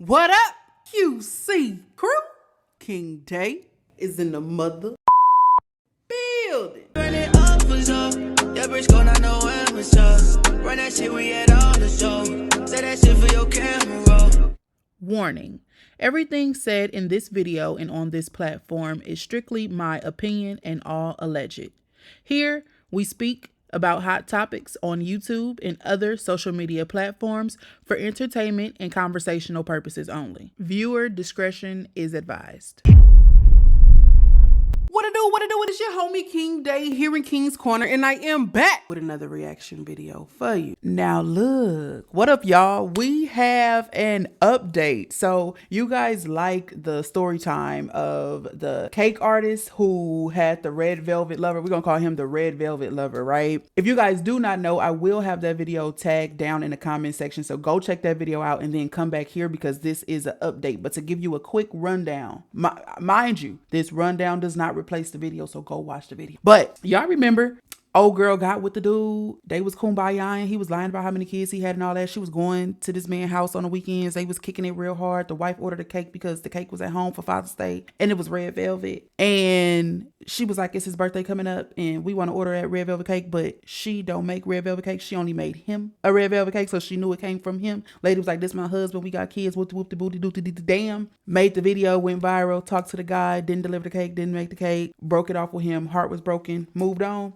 What up, QC crew? King Day is in the mother building. Burn it up for sure. JBRISKO, not know when it's up. Run that shit, we had all the show. Say that shit for your camera. Warning. Everything said in this video and on this platform is strictly my opinion and all alleged. Here, we speak about hot topics on YouTube and other social media platforms for entertainment and conversational purposes only. Viewer discretion is advised. What it do? It is your homie King Day here in King's Corner, and I am back with another reaction video for you. Now look, what up y'all? We have an update. So you guys like the story time of the cake artist who had the red velvet lover. We're gonna call him the red velvet lover, right? If you guys do not know, I will have that video tagged down in the comment section. So go check that video out and then come back here because this is an update. But to give you a quick rundown, mind you, this rundown does not replace the video, so go watch the video. But y'all remember old girl got with the dude, they was kumbaya and he was lying about how many kids he had and all that. She was going to this man's house on the weekends. They was kicking it real hard. The wife ordered a cake because the cake was at home for Father's Day and it was red velvet, and she was like, it's his birthday coming up and we want to order a red velvet cake, but she don't make red velvet cake. She only made him a red velvet cake, so she knew it came from him. Lady was like, this my husband, we got kids, whoop the booty doo damn. Made the video, went viral, talked to the guy, didn't deliver the cake, didn't make the cake, broke it off with him, heart was broken, moved on.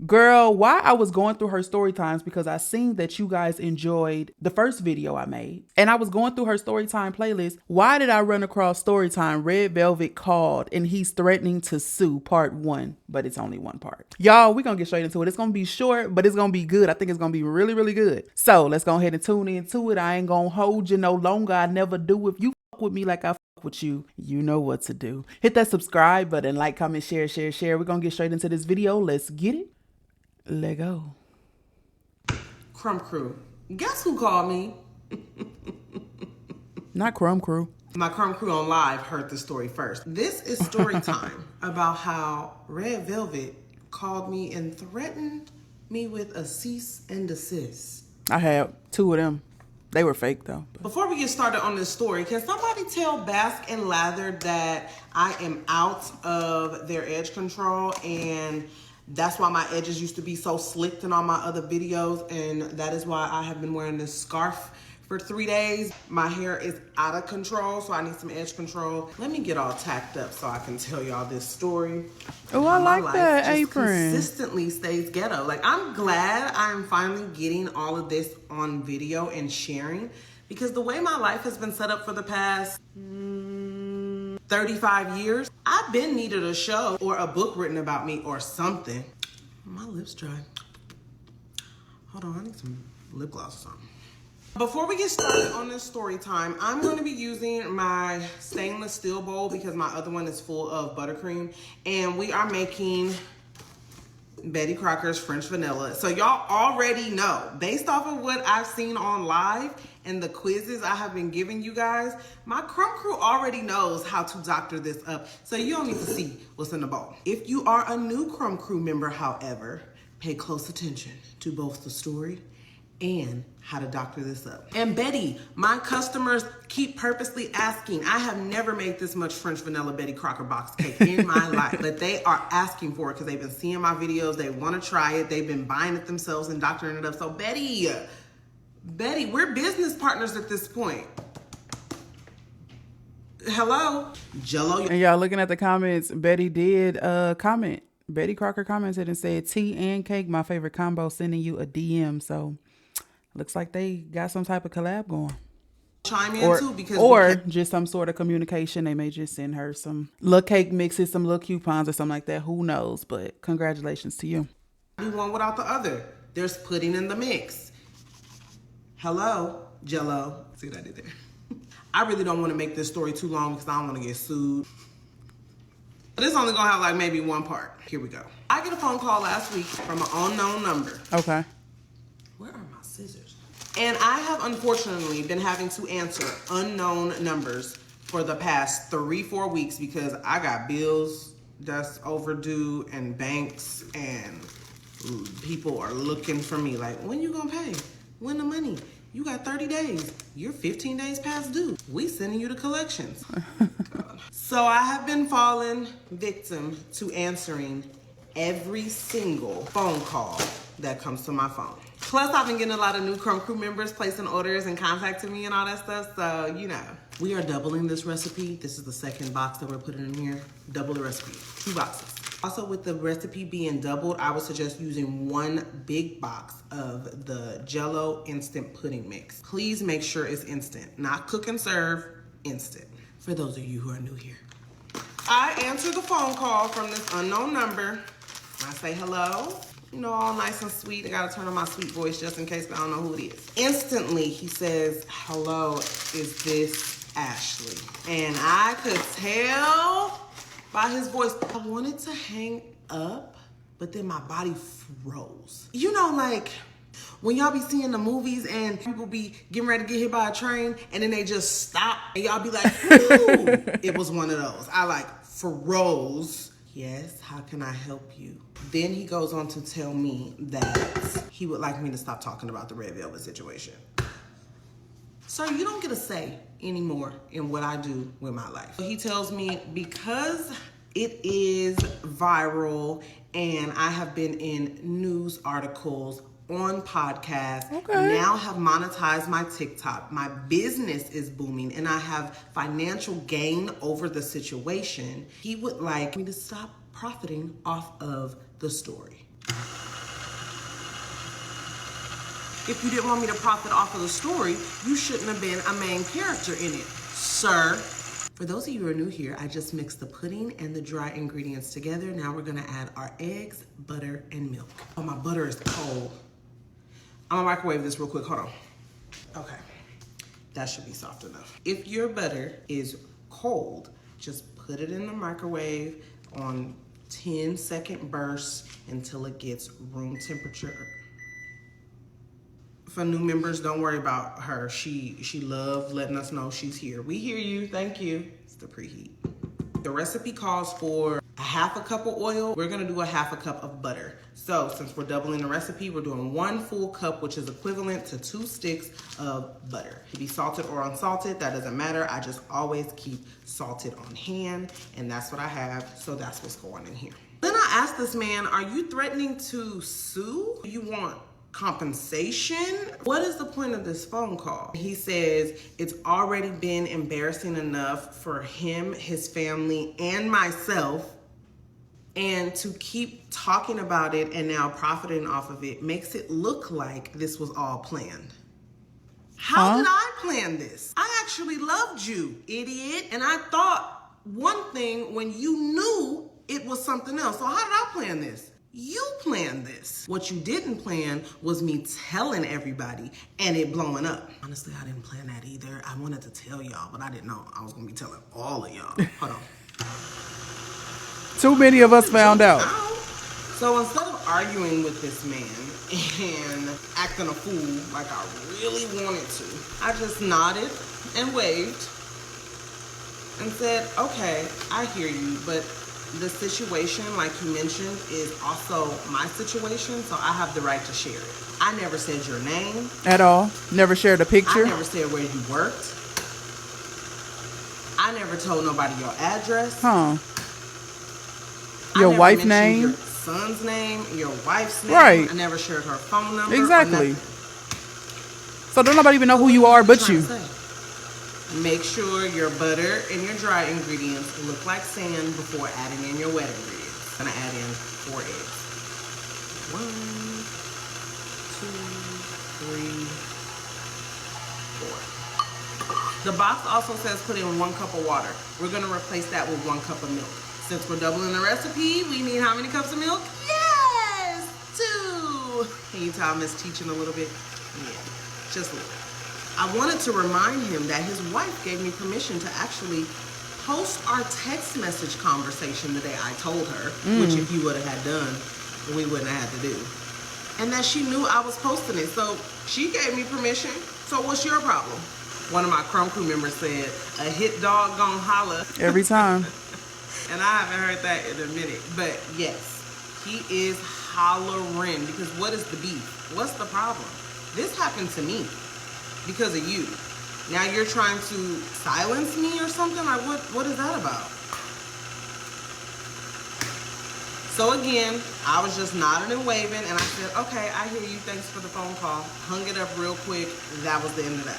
Girl, why I was going through her story times, because I seen that you guys enjoyed the first video I made, and I was going through her story time playlist. Why did I run across story time Red Velvet called and he's threatening to sue part 1, but it's only one part. Y'all, we're gonna get straight into it. It's gonna be short, but it's gonna be good. I think it's gonna be really, really good. So let's go ahead and tune into it. I ain't gonna hold you no longer. I never do. If you fuck with me like I fuck with you, you know what to do. Hit that subscribe button, like, comment, share. We're gonna get straight into this video. Let's get it. Let go. Crumb Crew. Guess who called me? Not Crumb Crew. My Crumb Crew on live heard the story first. This is story time about how Red Velvet called me and threatened me with a cease and desist. I had 2 of them. They were fake though. Before we get started on this story, can somebody tell Bask and Lather that I am out of their edge control, and that's why my edges used to be so slicked in all my other videos, and that is why I have been wearing this scarf for 3 days. My hair is out of control, so I need some edge control. Let me get all tacked up so I can tell y'all this story. Oh, I like that just apron. Consistently stays ghetto. Like, I'm glad I'm finally getting all of this on video and sharing, because the way my life has been set up for the past 35 years, I've been needed a show or a book written about me or something. My lips dry. Hold on, I need some lip gloss or something. Before we get started on this story time, I'm going to be using my stainless steel bowl because my other one is full of buttercream, and we are making Betty Crocker's French vanilla. So y'all already know, based off of what I've seen on live and the quizzes I have been giving you guys, my Crumb Crew already knows how to doctor this up. So you don't need to see what's in the bowl. If you are a new Crumb Crew member, however, pay close attention to both the story and how to doctor this up. And Betty, my customers keep purposely asking. I have never made this much French vanilla Betty Crocker box cake in my life, but they are asking for it because they've been seeing my videos. They want to try it. They've been buying it themselves and doctoring it up. So Betty, we're business partners at this point. Hello, Jello. And y'all looking at the comments, Betty did comment. Betty Crocker commented and said, tea and cake, my favorite combo, sending you a DM. So looks like they got some type of collab going. Chime in too, because or just some sort of communication. They may just send her some little cake mixes, some little coupons or something like that. Who knows? But congratulations to you. Do one without the other. There's pudding in the mix. Hello, Jello. See what I did there? I really don't want to make this story too long because I don't want to get sued. But it's only gonna have like maybe one part. Here we go. I get a phone call last week from an unknown number. Okay. Where are my scissors? And I have unfortunately been having to answer unknown numbers for the past 3-4 weeks because I got bills that's overdue and banks, and people are looking for me like, when you gonna pay? When the money? You got 30 days. You're 15 days past due. We sending you to collections. God. So I have been falling victim to answering every single phone call that comes to my phone. Plus, I've been getting a lot of new Crumb Crew members placing orders and contacting me and all that stuff. So, you know, we are doubling this recipe. This is the second box that we're putting in here. Double the recipe, 2 boxes. Also, with the recipe being doubled, I would suggest using 1 big box of the Jell-O instant pudding mix. Please make sure it's instant, not cook and serve, instant. For those of you who are new here. I answer the phone call from this unknown number. I say hello. You know, all nice and sweet. I gotta turn on my sweet voice just in case I don't know who it is. Instantly, he says, hello, is this Ashley? And I could tell by his voice, I wanted to hang up, but then my body froze. You know, like when y'all be seeing the movies and people be getting ready to get hit by a train and then they just stop and y'all be like, ooh, it was one of those. I like froze. Yes, how can I help you? Then he goes on to tell me that he would like me to stop talking about the red velvet situation. Sir, you don't get a say anymore in what I do with my life. He tells me because it is viral and I have been in news articles, on podcasts, now have monetized my TikTok. My business is booming and I have financial gain over the situation. He would like me to stop profiting off of the story. If you didn't want me to profit off of the story, you shouldn't have been a main character in it, sir. For those of you who are new here, I just mixed the pudding and the dry ingredients together. Now we're gonna add our eggs, butter, and milk. Oh, my butter is cold. I'm gonna microwave this real quick, hold on. Okay, that should be soft enough. If your butter is cold, just put it in the microwave on 10-second bursts until it gets room temperature. For new members, don't worry about her. She loved letting us know she's here. We hear you, thank you. It's the preheat. The recipe calls for a 1/2 cup of oil. We're gonna do a 1/2 cup of butter. So since we're doubling the recipe, we're doing 1 full cup, which is equivalent to 2 sticks of butter. It can be salted or unsalted, that doesn't matter. I just always keep salted on hand, and that's what I have, so that's what's going in here. Then I asked this man, are you threatening to sue? You want compensation? What is the point of this phone call? He says it's already been embarrassing enough for him, his family, and myself, and to keep talking about it and now profiting off of it makes it look like this was all planned. How did I plan this? I actually loved you, idiot, and I thought one thing when you knew it was something else. So how did I plan this? You planned this. What you didn't plan was me telling everybody and it blowing up. Honestly, I didn't plan that either. I wanted to tell y'all, but I didn't know I was gonna be telling all of y'all. Hold on. Too many of us found out. So instead of arguing with this man and acting a fool like I really wanted to, I just nodded and waved and said, okay, I hear you, but the situation, like you mentioned, is also my situation, so I have the right to share it. I never said your name. At all? Never shared a picture? I never said where you worked. I never told nobody your address. Your wife's name? Your son's name, your wife's name. Right. I never shared her phone number. Exactly. So don't nobody even know who you are but you. Make sure your butter and your dry ingredients look like sand before adding in your wet ingredients. I'm gonna add in 4 eggs. 1, 2, 3, 4. The box also says put in 1 cup of water. We're gonna replace that with 1 cup of milk. Since we're doubling the recipe, we need how many cups of milk? Yes, 2. Can you tell I'm just teaching a little bit? Yeah, just a little bit. I wanted to remind him that his wife gave me permission to actually post our text message conversation the day I told her, which if you would have had done, we wouldn't have had to do. And that she knew I was posting it, so she gave me permission. So what's your problem? One of my Crumb Crew members said, a hit dog gon' holler. Every time. And I haven't heard that in a minute. But yes, he is hollering because what is the beef? What's the problem? This happened to me. because of you. Now you're trying to silence me or something? Like, what is that about? So again, I was just nodding and waving, and I said, okay, I hear you, thanks for the phone call. Hung it up real quick. That was the end of that.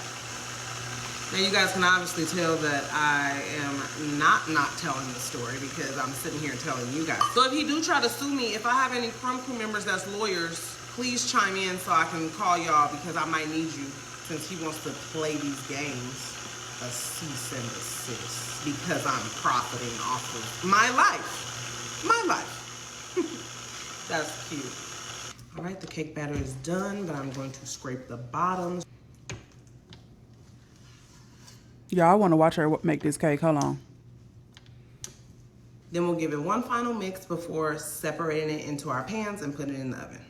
Now you guys can obviously tell that I am not telling the story because I'm sitting here telling you guys. So if he do try to sue me, if I have any Crumb Crew members that's lawyers, please chime in so I can call y'all because I might need you since he wants to play these games. A cease and desist because I'm profiting off of my life. My life. That's cute. All right, the cake batter is done, but I'm going to scrape the bottoms. Y'all, I want to watch her make this cake. Hold on. Then we'll give it one final mix before separating it into our pans and putting it in the oven.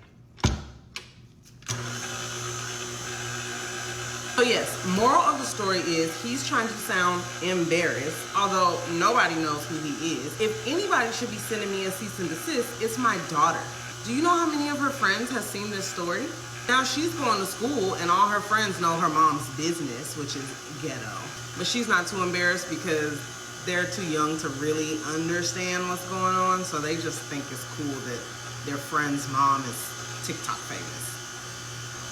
So yes, moral of the story is he's trying to sound embarrassed, although nobody knows who he is. If anybody should be sending me a cease and desist, it's my daughter. Do you know how many of her friends have seen this story? Now she's going to school and all her friends know her mom's business, which is ghetto. But she's not too embarrassed because they're too young to really understand what's going on. So they just think it's cool that their friend's mom is TikTok famous.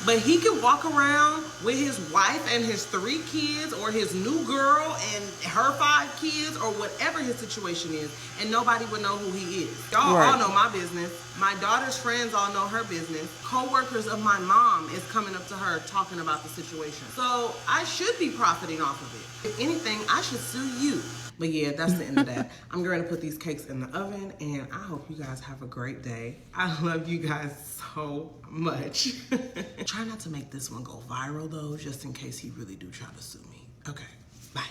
But he could walk around with his wife and his 3 kids or his new girl and her 5 kids or whatever his situation is, and nobody would know who he is. Y'all all know my business. My daughter's friends all know her business. Co-workers of my mom is coming up to her talking about the situation. So I should be profiting off of it. If anything, I should sue you. But yeah, that's the end of that. I'm going to put these cakes in the oven, and I hope you guys have a great day. I love you guys so much. Try not to make this one go viral, though, just in case he really do try to sue me. Okay, bye.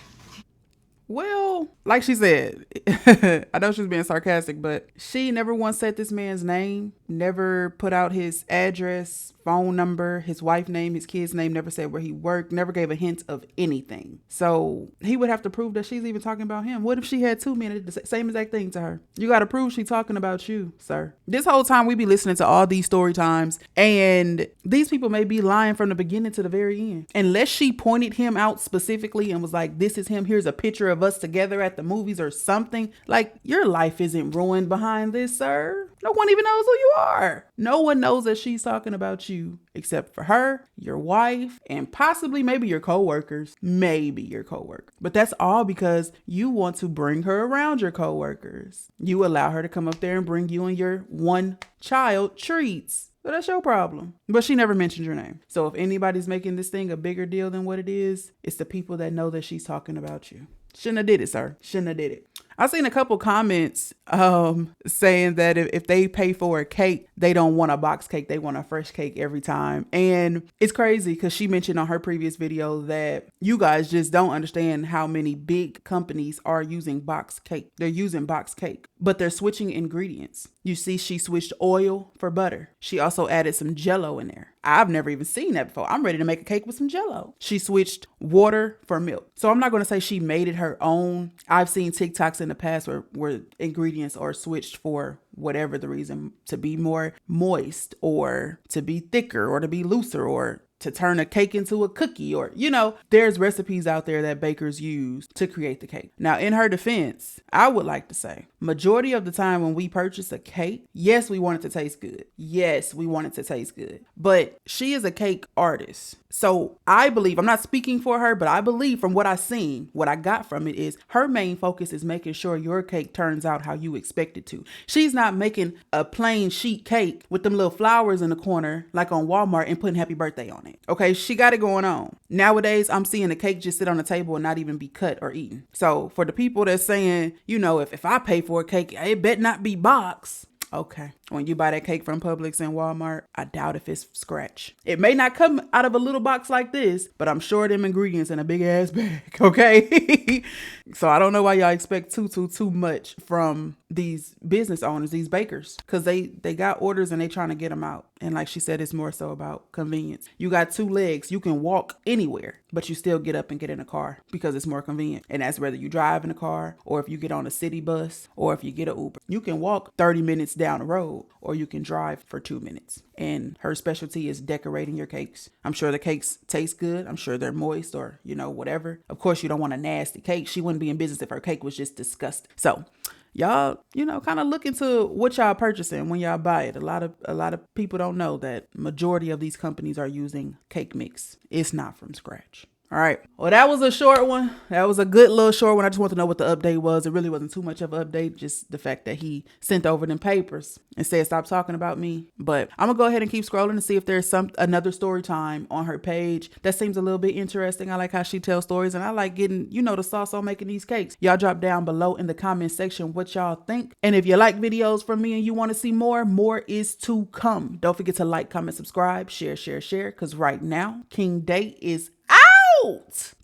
Well, like she said, I know she was being sarcastic, but she never once said this man's name, never put out his address, phone number, his wife's name, his kid's name, never said where he worked, never gave a hint of anything. So he would have to prove that she's even talking about him. What if she had 2 men did the same exact thing to her? You got to prove she's talking about you, sir. This whole time we be listening to all these story times, and these people may be lying from the beginning to the very end. Unless she pointed him out specifically and was like, this is him, here's a picture of us together at the movies or something. Like, your life isn't ruined behind this, sir. No one even knows who you are. No one knows that she's talking about you except for her, your wife, and possibly maybe your coworkers. Maybe your coworker. But that's all because you want to bring her around your coworkers. You allow her to come up there and bring you and your one child treats. So that's your problem. But she never mentioned your name. So if anybody's making this thing a bigger deal than what it is, it's the people that know that she's talking about you. Shouldn't have did it, sir. Shouldn't have did it. I've seen a couple comments saying that if they pay for a cake, they don't want a box cake. They want a fresh cake every time. And it's crazy because she mentioned on her previous video that you guys just don't understand how many big companies are using box cake. They're using box cake, but they're switching ingredients. You see, she switched oil for butter. She also added some Jell-O in there. I've never even seen that before. I'm ready to make a cake with some Jell-O. She switched water for milk. So I'm not going to say she made it her own. I've seen TikToks in the past where ingredients are switched for whatever the reason, to be more moist or to be thicker or to be looser or to turn a cake into a cookie, or, you know, there's recipes out there that bakers use to create the cake. Now, in her defense, I would like to say majority of the time when we purchase a cake, yes, we want it to taste good. Yes, we want it to taste good. But she is a cake artist. So I believe, I'm not speaking for her, but I believe from what I've seen, what I got from it is her main focus is making sure your cake turns out how you expect it to. She's not making a plain sheet cake with them little flowers in the corner like on Walmart and putting happy birthday on it. Okay, she got it going on. Nowadays, I'm seeing the cake just sit on the table and not even be cut or eaten. So for the people that's saying, you know, if I pay for a cake, it better not be boxed. Okay. When you buy that cake from Publix and Walmart, I doubt if it's scratch. It may not come out of a little box like this, but I'm sure them ingredients in a big ass bag. Okay. So I don't know why y'all expect too much from these business owners, these bakers, because they got orders and they trying to get them out. And like she said, it's more so about convenience. You got 2 legs. You can walk anywhere, but you still get up and get in a car because it's more convenient. And that's whether you drive in a car or if you get on a city bus or if you get an Uber. You can walk 30 minutes down the road or you can drive for 2 minutes. and her specialty is decorating your cakes. I'm sure the cakes taste good. I'm sure they're moist or, whatever. Of course, you don't want a nasty cake. She wouldn't be in business if her cake was just disgusting. So y'all, kind of look into what y'all purchasing when y'all buy it. A lot of people don't know that majority of these companies are using cake mix. It's not from scratch. All right. Well, that was a short one. That was a good little short one. I just want to know what the update was. It really wasn't too much of an update. Just the fact that he sent over them papers and said, stop talking about me. But I'm going to go ahead and keep scrolling and see if there's another story time on her page. That seems a little bit interesting. I like how she tells stories, and I like getting, the sauce on making these cakes. Y'all drop down below in the comment section what y'all think. And if you like videos from me and you want to see more is to come. Don't forget to like, comment, subscribe, share. Because right now, King Day is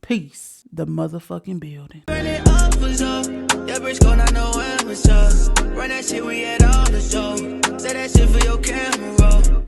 peace. The motherfucking building. Run it up for sure. JBRISKO, not no amateur. Run that shit, we had all the show. Say that shit for your camera.